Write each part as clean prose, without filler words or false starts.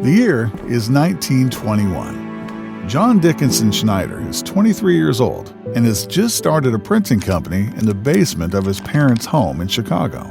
The year is 1921. John Dickinson Schneider is 23 years old and has just started a printing company in the basement of his parents' home in Chicago.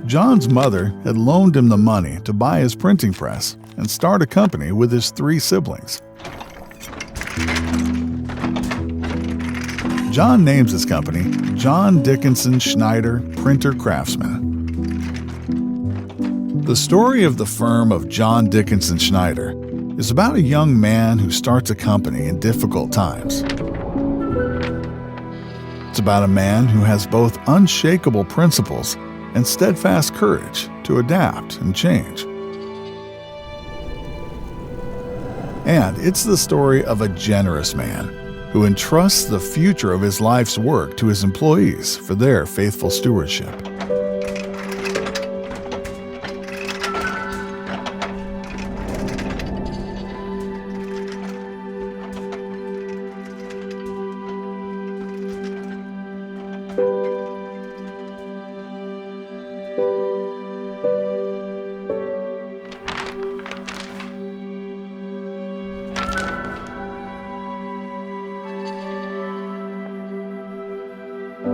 John's mother had loaned him the money to buy his printing press and start a company with his 3 siblings. John names his company John Dickinson Schneider Printer Craftsman. The story of the firm of John Dickinson Schneider is about a young man who starts a company in difficult times. It's about a man who has both unshakable principles and steadfast courage to adapt and change. And it's the story of a generous man who entrusts the future of his life's work to his employees for their faithful stewardship.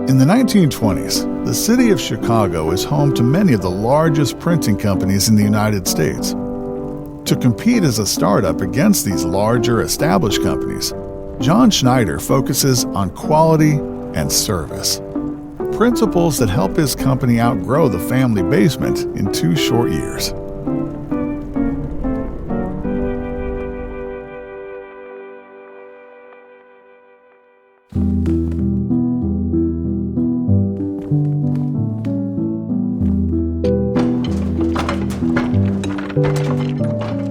In the 1920s, the city of Chicago is home to many of the largest printing companies in the United States. To compete as a startup against these larger established companies, John Schneider focuses on quality and service, principles that help his company outgrow the family basement in 2 short years.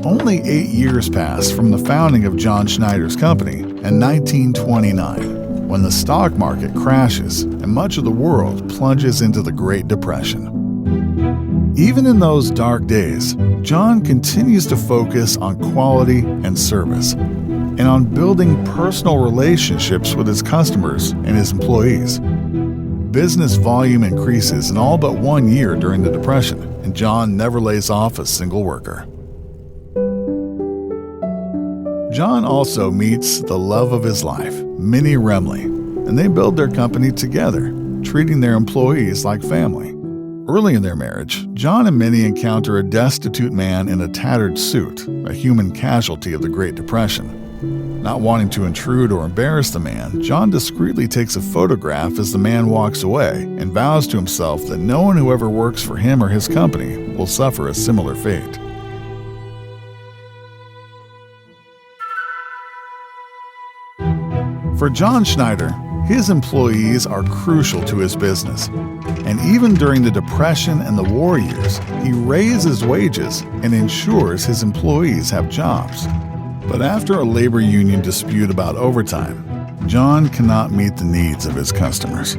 Only 8 years pass from the founding of John Schneider's company in 1929, when the stock market crashes and much of the world plunges into the Great Depression. Even in those dark days, John continues to focus on quality and service, and on building personal relationships with his customers and his employees. Business volume increases in all but 1 year during the Depression, and John never lays off a single worker. John also meets the love of his life, Minnie Remley, and they build their company together, treating their employees like family. Early in their marriage, John and Minnie encounter a destitute man in a tattered suit, a human casualty of the Great Depression. Not wanting to intrude or embarrass the man, John discreetly takes a photograph as the man walks away and vows to himself that no one who ever works for him or his company will suffer a similar fate. For John Schneider, his employees are crucial to his business, and even during the Depression and the war years, he raises wages and ensures his employees have jobs. But after a labor union dispute about overtime, John cannot meet the needs of his customers.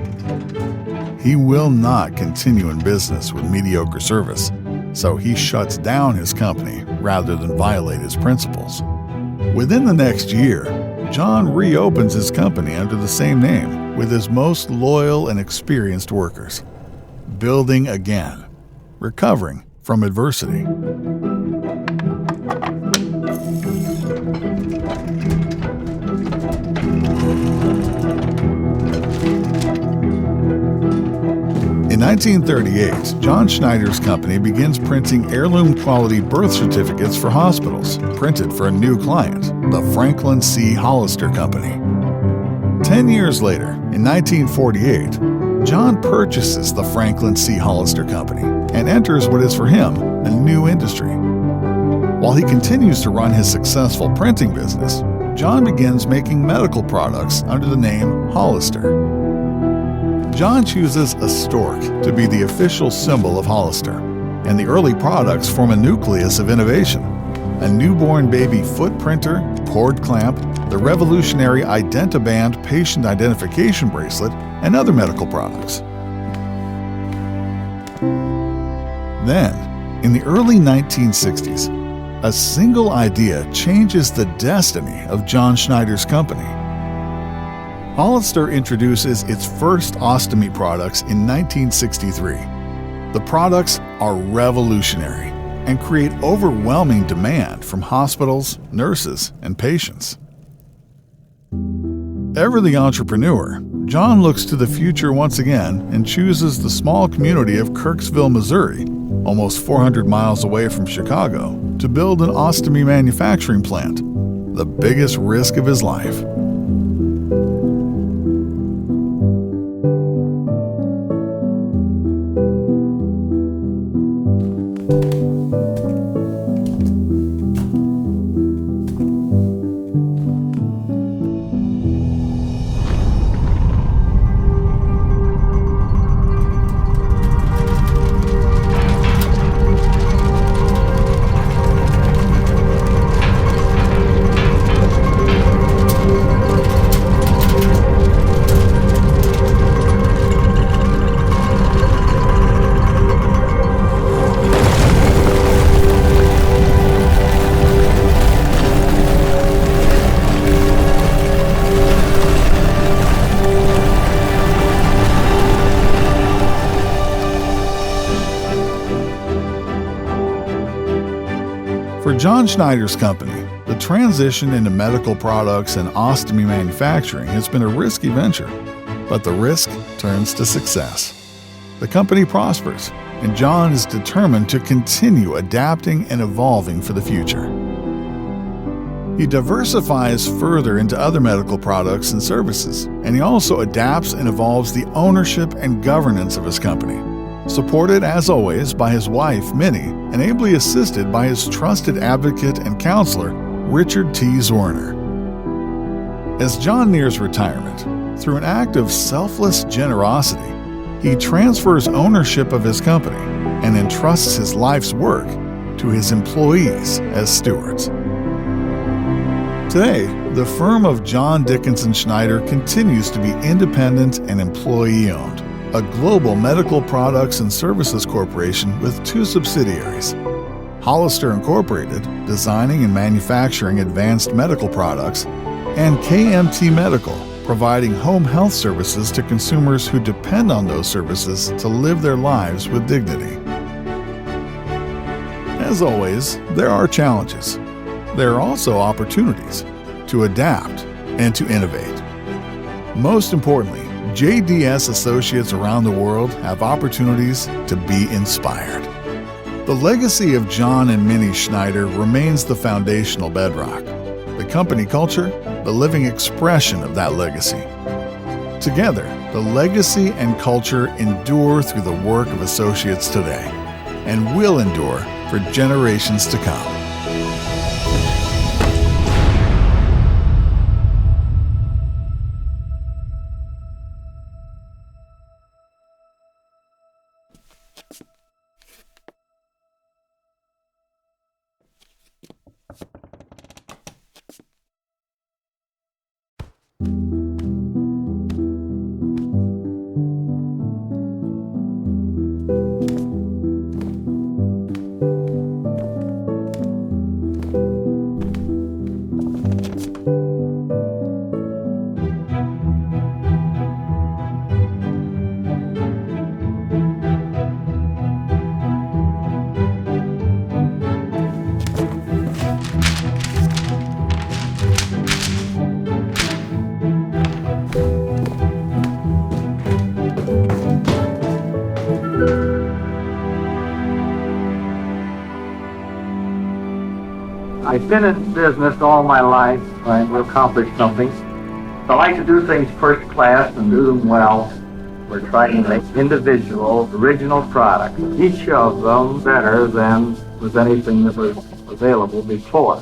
He will not continue in business with mediocre service, so he shuts down his company rather than violate his principles. Within the next year, John reopens his company under the same name with his most loyal and experienced workers, building again, recovering from adversity. In 1938, John Schneider's company begins printing heirloom-quality birth certificates for hospitals, printed for a new client, the Franklin C. Hollister Company. 10 years later, in 1948, John purchases the Franklin C. Hollister Company and enters what is for him a new industry. While he continues to run his successful printing business, John begins making medical products under the name Hollister. John chooses a stork to be the official symbol of Hollister, and the early products form a nucleus of innovation: a newborn baby foot printer, cord clamp, the revolutionary Identiband patient identification bracelet, and other medical products. Then, in the early 1960s, a single idea changes the destiny of John Schneider's company. Hollister introduces its first ostomy products in 1963. The products are revolutionary and create overwhelming demand from hospitals, nurses, and patients. Ever the entrepreneur, John looks to the future once again and chooses the small community of Kirksville, Missouri, almost 400 miles away from Chicago, to build an ostomy manufacturing plant, the biggest risk of his life. For John Schneider's company, the transition into medical products and ostomy manufacturing has been a risky venture, but the risk turns to success. The company prospers, and John is determined to continue adapting and evolving for the future. He diversifies further into other medical products and services, and he also adapts and evolves the ownership and governance of his company, supported as always by his wife, Minnie, and ably assisted by his trusted advocate and counselor, Richard T. Zorner. As John nears retirement, through an act of selfless generosity, he transfers ownership of his company and entrusts his life's work to his employees as stewards. Today, the firm of John Dickinson Schneider continues to be independent and employee-owned, a global medical products and services corporation with 2 subsidiaries. Hollister Incorporated, designing and manufacturing advanced medical products, and KMT Medical, providing home health services to consumers who depend on those services to live their lives with dignity. As always, there are challenges. There are also opportunities to adapt and to innovate. Most importantly, JDS associates around the world have opportunities to be inspired. The legacy of John and Minnie Schneider remains the foundational bedrock. The company culture, the living expression of that legacy. Together, the legacy and culture endure through the work of associates today and will endure for generations to come. I've been in business all my life, trying to accomplish something. I like to do things first class and do them well. We're trying to make individual, original products, each of them better than was anything that was available before.